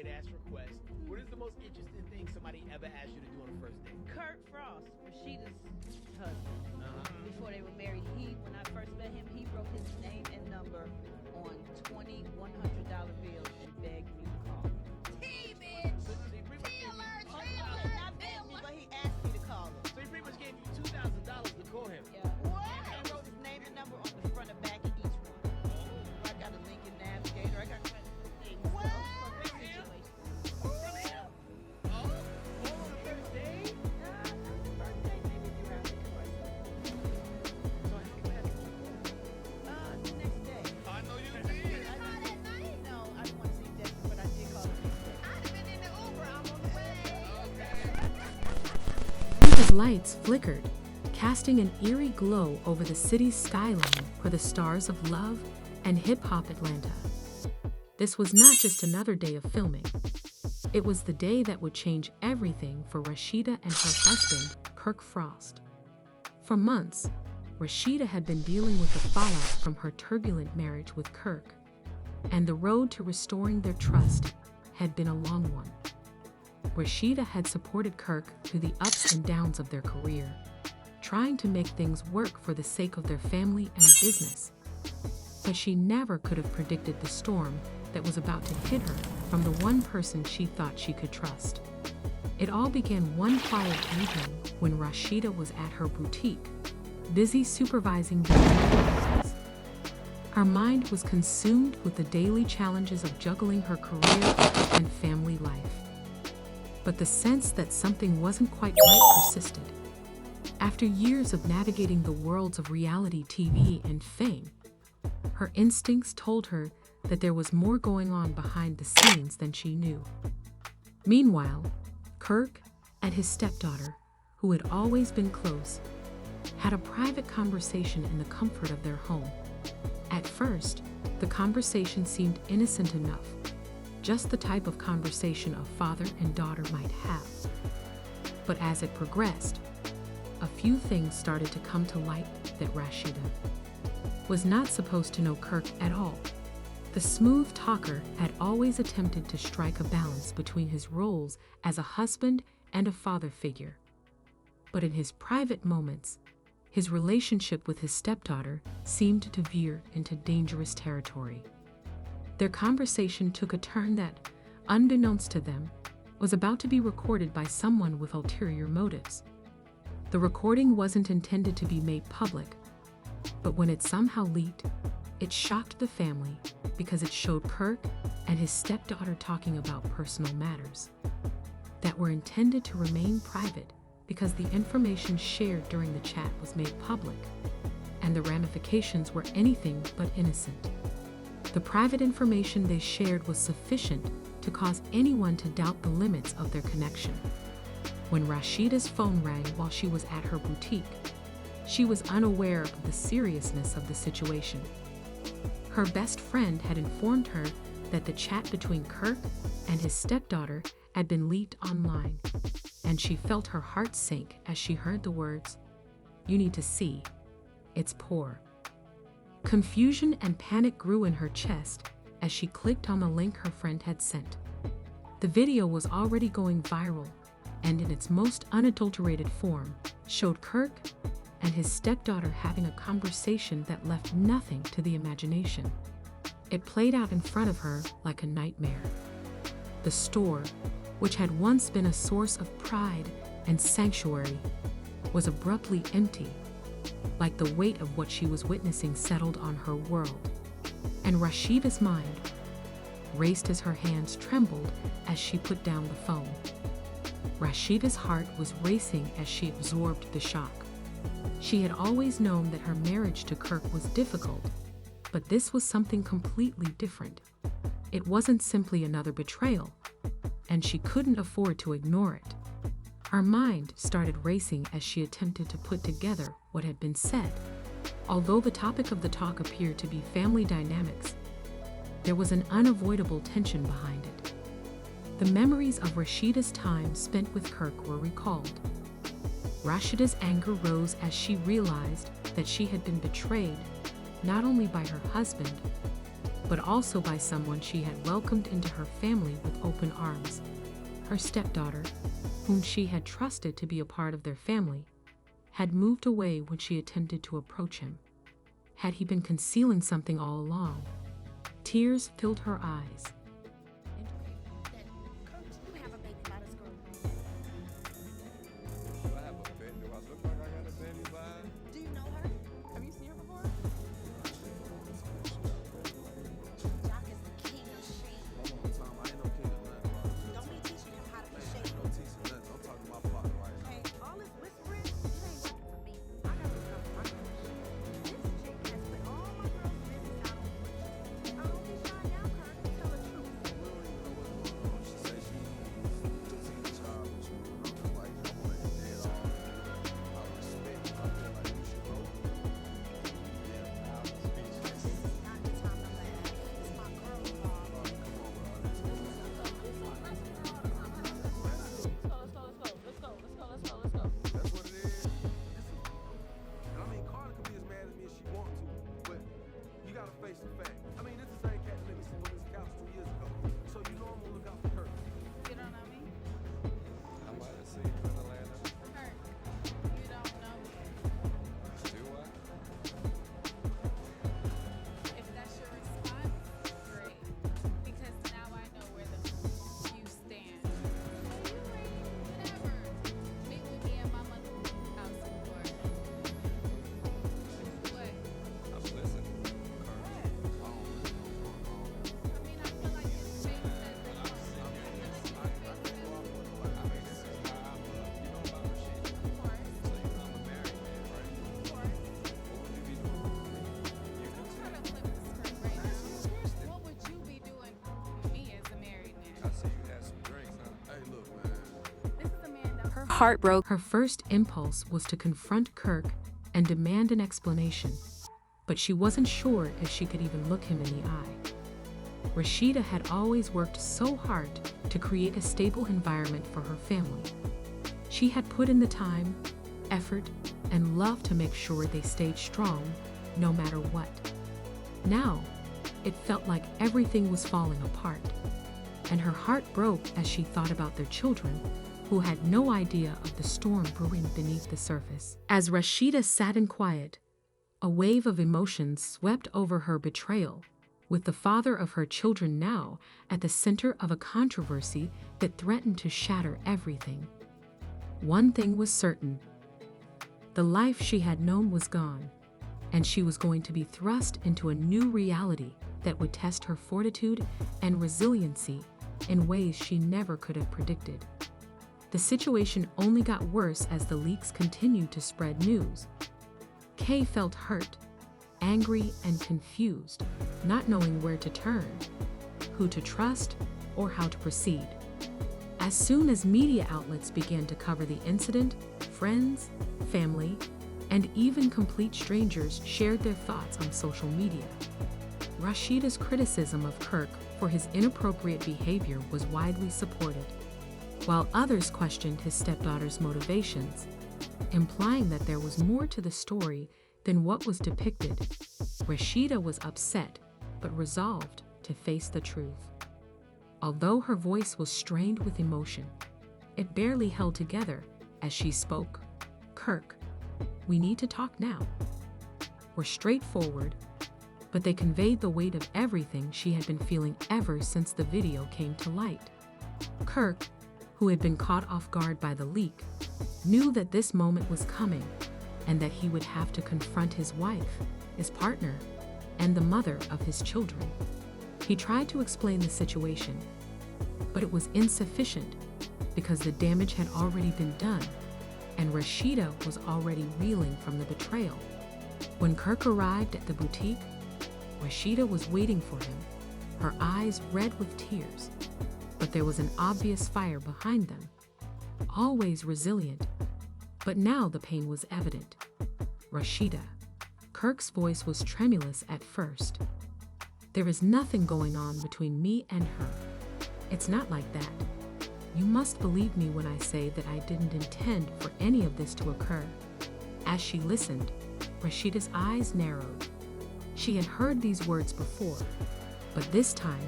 weird ass request. What is the most interesting thing somebody ever asked you to do on a first date? Kirk Frost, Rashida's husband. Before they were married, when I first met him, he wrote his name and number on 20 $100 bills and begged me to call him. T, bitch! T alert! T alert! Not begged me, but he asked me to call him. So he pretty much gave you $2,000 to call him. Yeah. What? And he wrote his name and number on the front and back of each one. I got a Lincoln Navigator. I got quite a few things. What? For big situations. From him? Oh, on the first date? Not the first day, maybe if you have the first day. So how fast? The next day. I know you Did did. you call that night? No, I didn't want to see Desperate, but I did call him the next day. I'd have been in the Uber. I'm on the way. His lights flickered, casting an eerie glow over the city's skyline for the stars of love and hip-hop Atlanta. This was not just another day of filming. It was the day that would change everything for Rashida and her husband, Kirk Frost. For months, Rashida had been dealing with the fallout from her turbulent marriage with Kirk, and the road to restoring their trust had been a long one. Rashida had supported Kirk through the ups and downs of their career, trying to make things work for the sake of their family and business. But she never could have predicted the storm that was about to hit her from the one person she thought she could trust. It all began one quiet evening when Rashida was at her boutique, busy supervising the business. Her mind was consumed with the daily challenges of juggling her career and family life. But the sense that something wasn't quite right persisted. After years of navigating the worlds of reality TV and fame, her instincts told her that there was more going on behind the scenes than she knew. Meanwhile, Kirk and his stepdaughter, who had always been close, had a private conversation in the comfort of their home. At first, the conversation seemed innocent enough, just the type of conversation a father and daughter might have. But as it progressed, a few things started to come to light that Rashida was not supposed to know Kirk at all. The smooth talker had always attempted to strike a balance between his roles as a husband and a father figure. But in his private moments, his relationship with his stepdaughter seemed to veer into dangerous territory. Their conversation took a turn that, unbeknownst to them, was about to be recorded by someone with ulterior motives. The recording wasn't intended to be made public, but when it somehow leaked, it shocked the family because it showed Kirk and his stepdaughter talking about personal matters that were intended to remain private because the information shared during the chat was made public, and the ramifications were anything but innocent. The private information they shared was sufficient to cause anyone to doubt the limits of their connection. When Rashida's phone rang while she was at her boutique, she was unaware of the seriousness of the situation. Her best friend had informed her that the chat between Kirk and his stepdaughter had been leaked online, and she felt her heart sink as she heard the words, "You need to see. It's poor." Confusion and panic grew in her chest as she clicked on the link her friend had sent. The video was already going viral, and in its most unadulterated form, showed Kirk and his stepdaughter having a conversation that left nothing to the imagination. It played out in front of her like a nightmare. The store, which had once been a source of pride and sanctuary, was abruptly empty, like the weight of what she was witnessing settled on her world. And Rashida's mind raced as her hands trembled as she put down the phone. Rashida's heart was racing as she absorbed the shock. She had always known that her marriage to Kirk was difficult, but this was something completely different. It wasn't simply another betrayal, and she couldn't afford to ignore it. Her mind started racing as she attempted to put together what had been said. Although the topic of the talk appeared to be family dynamics, there was an unavoidable tension behind it. The memories of Rashida's time spent with Kirk were recalled. Rashida's anger rose as she realized that she had been betrayed not only by her husband, but also by someone she had welcomed into her family with open arms. Her stepdaughter, whom she had trusted to be a part of their family, had moved away when she attempted to approach him. Had he been concealing something all along? Tears filled her eyes. Heartbroken. Her first impulse was to confront Kirk and demand an explanation, but she wasn't sure if she could even look him in the eye. Rashida had always worked so hard to create a stable environment for her family. She had put in the time, effort, and love to make sure they stayed strong no matter what. Now, it felt like everything was falling apart, and her heart broke as she thought about their children, who had no idea of the storm brewing beneath the surface. As Rashida sat in quiet, a wave of emotions swept over her betrayal, with the father of her children now at the center of a controversy that threatened to shatter everything. One thing was certain: the life she had known was gone, and she was going to be thrust into a new reality that would test her fortitude and resiliency in ways she never could have predicted. The situation only got worse as the leaks continued to spread news. Kay felt hurt, angry, and confused, not knowing where to turn, who to trust, or how to proceed. As soon as media outlets began to cover the incident, friends, family, and even complete strangers shared their thoughts on social media. Rashida's criticism of Kirk for his inappropriate behavior was widely supported, while others questioned his stepdaughter's motivations, implying that there was more to the story than what was depicted. Rashida was upset, but resolved to face the truth. Although her voice was strained with emotion, it barely held together as she spoke. "Kirk, we need to talk now." Were straightforward, but they conveyed the weight of everything she had been feeling ever since the video came to light. Kirk, who had been caught off guard by the leak, knew that this moment was coming and that he would have to confront his wife, his partner, and the mother of his children. He tried to explain the situation, but it was insufficient because the damage had already been done, and Rashida was already reeling from the betrayal. When Kirk arrived at the boutique, Rashida was waiting for him, her eyes red with tears, but there was an obvious fire behind them. Always resilient, but now the pain was evident. "Rashida," Kirk's voice was tremulous at first. "There is nothing going on between me and her. It's not like that. You must believe me when I say that I didn't intend for any of this to occur." As she listened, Rashida's eyes narrowed. She had heard these words before, But this time,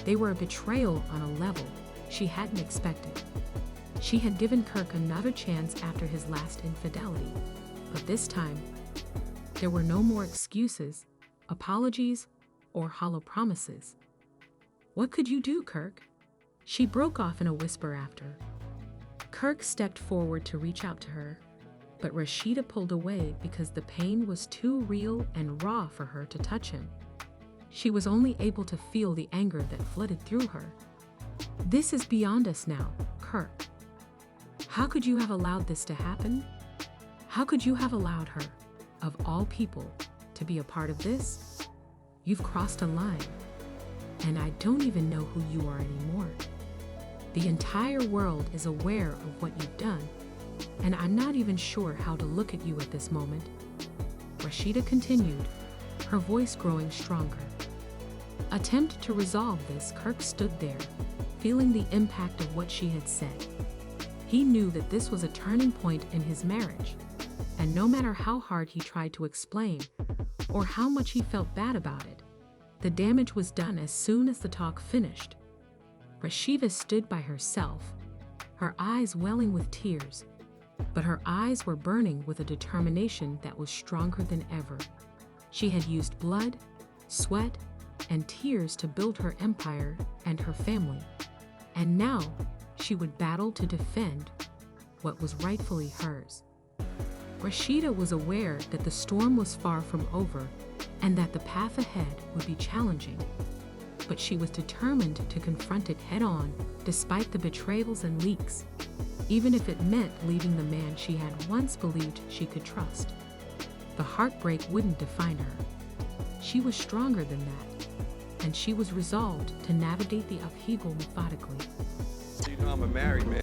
they were a betrayal on a level she hadn't expected. She had given Kirk another chance after his last infidelity, but this time, there were no more excuses, apologies, or hollow promises. What could you do, Kirk? She broke off in a whisper after. Kirk stepped forward to reach out to her, but Rashida pulled away because the pain was too real and raw for her to touch him. She was only able to feel the anger that flooded through her. This is beyond us now, Kirk. How could you have allowed this to happen? How could you have allowed her, of all people, to be a part of this? You've crossed a line, and I don't even know who you are anymore. The entire world is aware of what you've done, and I'm not even sure how to look at you at this moment. Rashida continued, her voice growing stronger. Attempt to resolve this, Kirk stood there, feeling the impact of what she had said. He knew that this was a turning point in his marriage, and no matter how hard he tried to explain, or how much he felt bad about it, the damage was done as soon as the talk finished. Rashida stood by herself, her eyes welling with tears, but her eyes were burning with a determination that was stronger than ever. She had used blood, sweat, and tears to build her empire and her family, and now she would battle to defend what was rightfully hers. Rashida was aware that the storm was far from over and that the path ahead would be challenging, but she was determined to confront it head-on despite the betrayals and leaks, even if it meant leaving the man she had once believed she could trust. The heartbreak wouldn't define her. She was stronger than that, and she was resolved to navigate the upheaval methodically. You know I'm a married man.